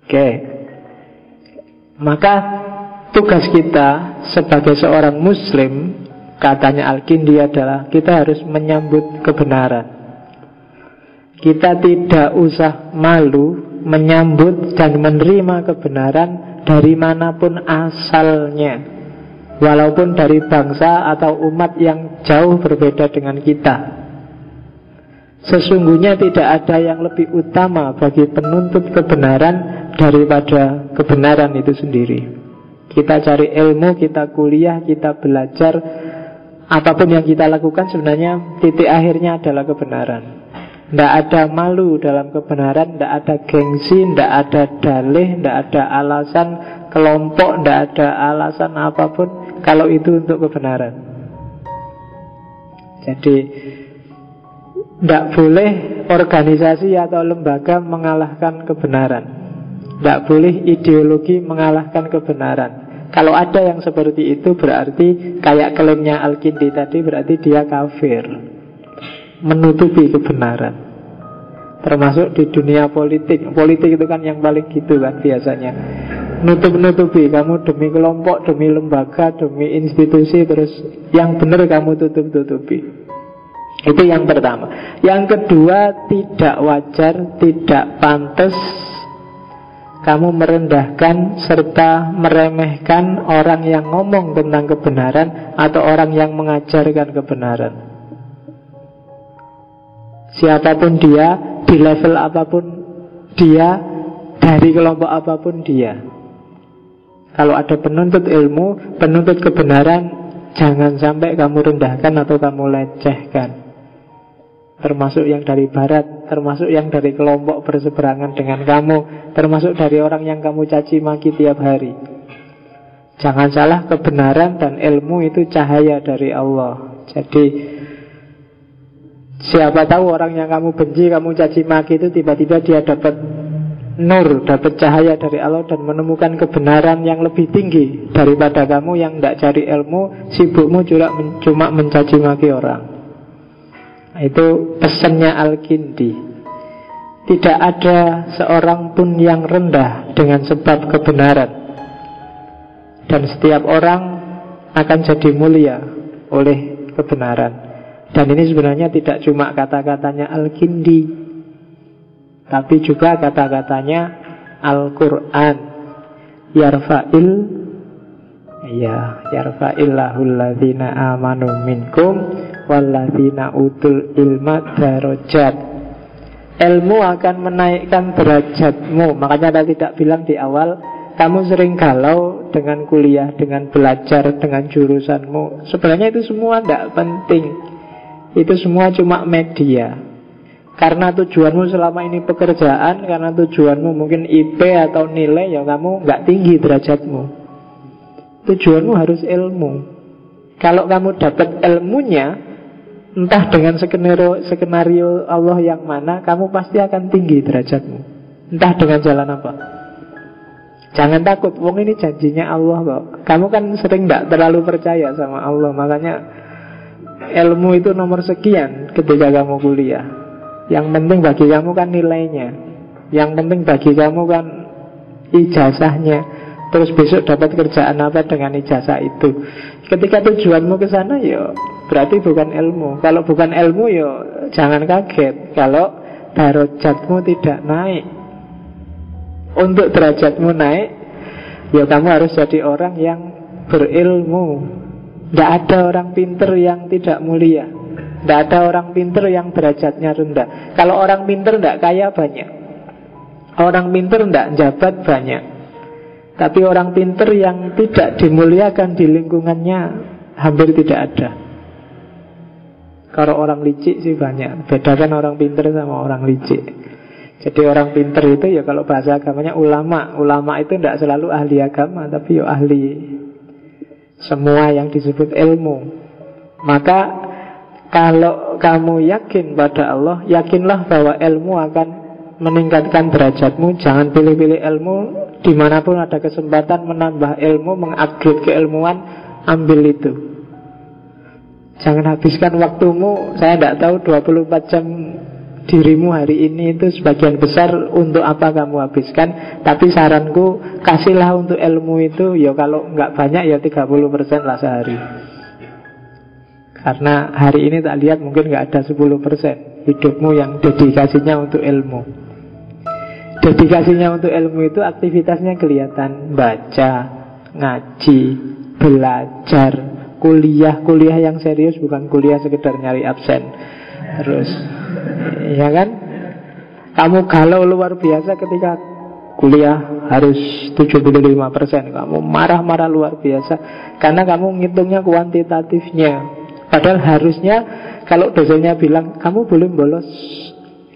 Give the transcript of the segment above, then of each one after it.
Oke. Maka tugas kita sebagai seorang muslim, katanya Al-Kindi, adalah kita harus menyambut kebenaran. Kita tidak usah malu menyambut dan menerima kebenaran dari manapun asalnya, walaupun dari bangsa atau umat yang jauh berbeda dengan kita. Sesungguhnya tidak ada yang lebih utama bagi penuntut kebenaran daripada kebenaran itu sendiri. Kita cari ilmu, kita kuliah, kita belajar, apapun yang kita lakukan sebenarnya titik akhirnya adalah kebenaran. Tidak ada malu dalam kebenaran, tidak ada gengsi, tidak ada dalih, tidak ada alasan kelompok, tidak ada alasan apapun kalau itu untuk kebenaran. Jadi tidak boleh organisasi atau lembaga mengalahkan kebenaran. Tidak boleh ideologi mengalahkan kebenaran. Kalau ada yang seperti itu berarti kayak klaimnya Al-Kindi tadi, berarti dia kafir, menutupi kebenaran. Termasuk di dunia politik. Politik itu kan yang paling gitu kan biasanya, nutup-nutupi. Kamu demi kelompok, demi lembaga, demi institusi, terus yang benar kamu tutup-tutupi. Itu yang pertama. Yang kedua, tidak wajar, tidak pantas kamu merendahkan serta meremehkan orang yang ngomong tentang kebenaran atau orang yang mengajarkan kebenaran. Siapapun dia, di level apapun dia, dari kelompok apapun dia. Kalau ada penuntut ilmu, penuntut kebenaran, jangan sampai kamu rendahkan atau kamu lecehkan. Termasuk yang dari barat, termasuk yang dari kelompok berseberangan dengan kamu, termasuk dari orang yang kamu caci maki tiap hari. Jangan salah, kebenaran dan ilmu itu cahaya dari Allah. Jadi siapa tahu orang yang kamu benci, kamu caci maki itu tiba-tiba dia dapat nur, dapat cahaya dari Allah dan menemukan kebenaran yang lebih tinggi daripada kamu yang tidak cari ilmu, sibukmu cuma mencaci maki orang. Itu pesannya Al-Kindi. Tidak ada seorang pun yang rendah dengan sebab kebenaran, dan setiap orang akan jadi mulia oleh kebenaran. Dan ini sebenarnya tidak cuma kata-katanya Al-Kindi, tapi juga kata-katanya Al-Quran. Yarfa'illahul ladzina amanu minkum walladzina utul ilma darajat. Ilmu akan menaikkan derajatmu. Makanya saya tidak bilang di awal, kamu sering galau dengan kuliah, dengan belajar, dengan jurusanmu. Sebenarnya itu semua tidak penting. Itu semua cuma media. Karena tujuanmu selama ini pekerjaan, karena tujuanmu mungkin IP atau nilai, ya kamu nggak tinggi derajatmu. Tujuanmu harus ilmu. Kalau kamu dapat ilmunya, entah dengan skenario Allah yang mana, kamu pasti akan tinggi derajatmu. Entah dengan jalan apa. Jangan takut, wong ini janjinya Allah kok. Kamu kan sering tidak terlalu percaya sama Allah, makanya ilmu itu nomor sekian ketika kamu kuliah. Yang penting bagi kamu kan nilainya. Yang penting bagi kamu kan ijazahnya. Terus besok dapat kerjaan apa dengan ijazah itu. Ketika tujuanmu ke sana, ya berarti bukan ilmu. Kalau bukan ilmu, ya jangan kaget kalau derajatmu tidak naik. Untuk derajatmu naik, ya kamu harus jadi orang yang berilmu. Tidak ada orang pinter yang tidak mulia. Tidak ada orang pinter yang derajatnya rendah. Kalau orang pinter tidak kaya banyak, orang pinter tidak jabat banyak. Tapi orang pinter yang tidak dimuliakan di lingkungannya hampir tidak ada. Kalau orang licik sih banyak. Bedakan orang pinter sama orang licik. Jadi orang pinter itu ya kalau bahasa agamanya ulama. Ulama itu tidak selalu ahli agama, tapi ya ahli semua yang disebut ilmu. Maka kalau kamu yakin pada Allah, yakinlah bahwa ilmu akan meningkatkan derajatmu. Jangan pilih-pilih ilmu. Dimanapun ada kesempatan menambah ilmu, mengupgrade keilmuan, ambil itu. Jangan habiskan waktumu, saya tidak tahu 24 jam dirimu hari ini itu sebagian besar untuk apa kamu habiskan. Tapi saranku, kasihlah untuk ilmu itu, ya kalau nggak banyak ya 30% lah sehari. Karena hari ini tak lihat mungkin nggak ada 10% hidupmu yang dedikasinya untuk ilmu. Dedikasinya untuk ilmu itu aktivitasnya kelihatan. Baca, ngaji, belajar, kuliah yang serius, bukan kuliah sekedar nyari absen. Terus, ya kan? Kamu galau luar biasa ketika kuliah harus 75%. Kamu marah-marah luar biasa karena kamu ngitungnya kuantitatifnya. Padahal harusnya kalau dosennya bilang kamu boleh bolos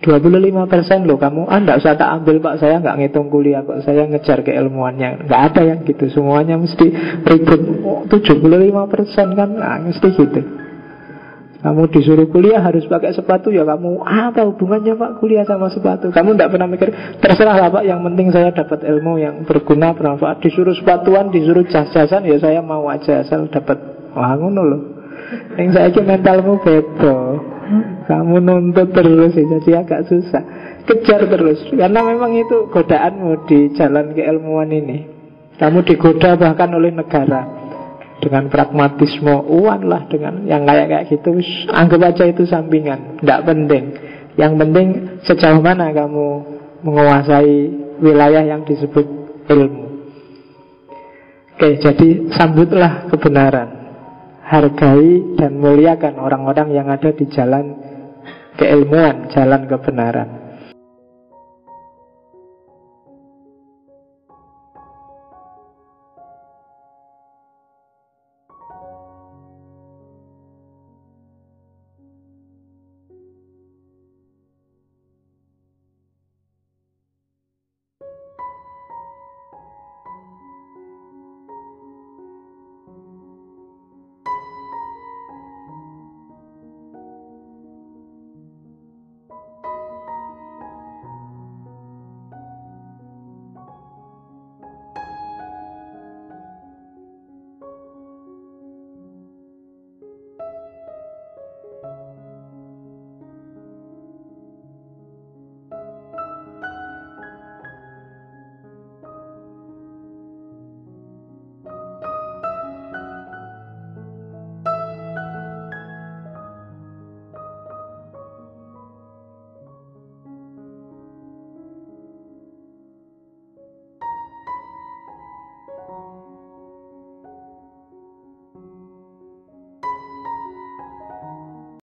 25% loh kamu. Enggak usah tak ambil Pak, saya nggak ngitung kuliah kok, saya ngejar keilmuannya. Nggak ada yang gitu, semuanya mesti ribut 75% kan, mesti gitu. Kamu disuruh kuliah harus pakai sepatu, ya kamu apa hubungannya Pak kuliah sama sepatu? Kamu tidak pernah mikir, terserah lah Pak, yang penting saya dapat ilmu yang berguna, bermanfaat. Disuruh sepatuan, disuruh jas-jasan, ya saya mau aja asal dapat. Wah ngono loh. Yang saya kira mentalmu beda. Kamu nuntut terus ya, jadi agak susah. Kejar terus, karena memang itu godaanmu di jalan keilmuan ini. Kamu digoda bahkan oleh negara dengan pragmatisme uang lah, dengan yang kayak gitu. Anggap aja itu sampingan, tidak penting. Yang penting sejauh mana kamu menguasai wilayah yang disebut ilmu. Oke, jadi sambutlah kebenaran. Hargai dan muliakan orang-orang yang ada di jalan keilmuan, jalan kebenaran.